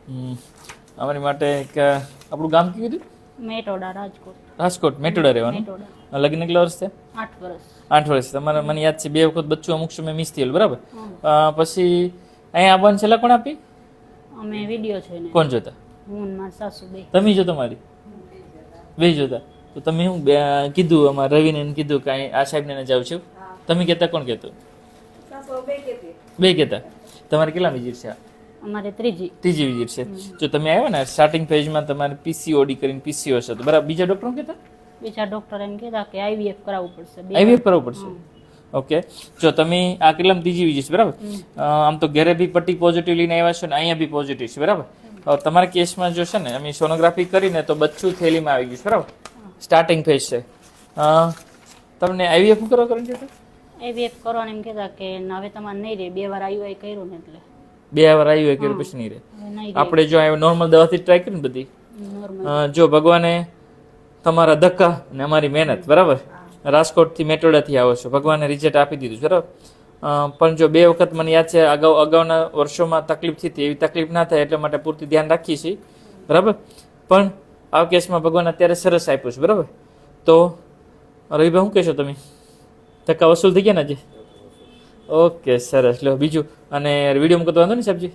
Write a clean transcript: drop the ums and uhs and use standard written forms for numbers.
અમારી માટે એક આપણું ગામ કયું કીધું? મેટોડા, રાજકોટ. રાજકોટ મેટોડા રહેવાનું. મેટોડા. લગ્ન કેટલા વર્ષ છે? 8 વર્ષ. 8 વર્ષ. તમારે મને યાદ છે 2 વખત બચ્ચું અમુક સમય મિસ થયેલું, બરાબર? પછી અહીંયા આવવાની છેલ્લા કોણ આપી? અમે વિડીયો જોઈને. કોણ જોતા? હું ને મારા સાસુ બે. તમે જો તમારી બે જોતા તો તમે હું કીધું અમારા રવિને કીધું કે આ સાહેબને જાવ છું, તમે કહેતા કોણ કહેતું? બે કહેતા. તમારે કેટલા વિઝિટ છે? અમારે ત્રીજી વિઝિટ છે. જો તમે આવ્યા ને સ્ટાર્ટિંગ પેજમાં તમારે પીસીઓડી કરીને પીસીઓ છે તો બરાબર. બીજા ડોક્ટર કહેતા? બીજા ડોક્ટર એમ કહેતા કે આઈવીએફ કરાવવું પડશે. આઈવીએફ કરાવવું પડશે. ઓકે. જો તમે આ કેટલામાં ત્રીજી વિઝિટ બરાબર. આમ તો ઘરે બી પટ્ટી પોઝિટિવ લઈને આવ્યા છો ને અહીંયા બી પોઝિટિવ છે, બરાબર. તમારા કેસમાં જો છે ને અમે સોનોગ્રાફી કરીને તો બચ્ચું થેલીમાં આવી ગયું છે, બરાબર. સ્ટાર્ટિંગ ફેઝ છે. તમને આઈવીએફ કરવા કરવાનું છે? આઈવીએફ કરવાનું એમ કહેતા કે હવે તમારે નહીં રહે, 2 વાર આઈયુઆઈ કર્યું ને એટલે 2 વાર આઈયુઆઈ કર્યું પછી નહીં રહે. આપણે જો નોર્મલ દવાથી ટ્રાય કરીને બધી જો ભગવાને તમારા ધક્કા ને અમારી મહેનત, બરાબર, રાજકોટથી મેટોડાથી આવો છો, ભગવાને રિઝલ્ટ આપી દીધું, બરાબર. પણ જો 2 વખત મને યાદ છે અગાઉના વર્ષોમાં તકલીફ થતી, એવી તકલીફ ના થાય એટલા માટે પૂરતી ધ્યાન રાખીએ છીએ, બરાબર. પણ આ કેસમાં ભગવાન અત્યારે સરસ આપ્યું છે, બરાબર. તો રવિભાઈ શું કહેશો તમે? ધક્કા વસૂલ થઈ ગયા ને આજે? ઓકે, સરસ. લો બીજું. અને વિડીયો મૂકતો વાંધો નહીં સાહેબજી?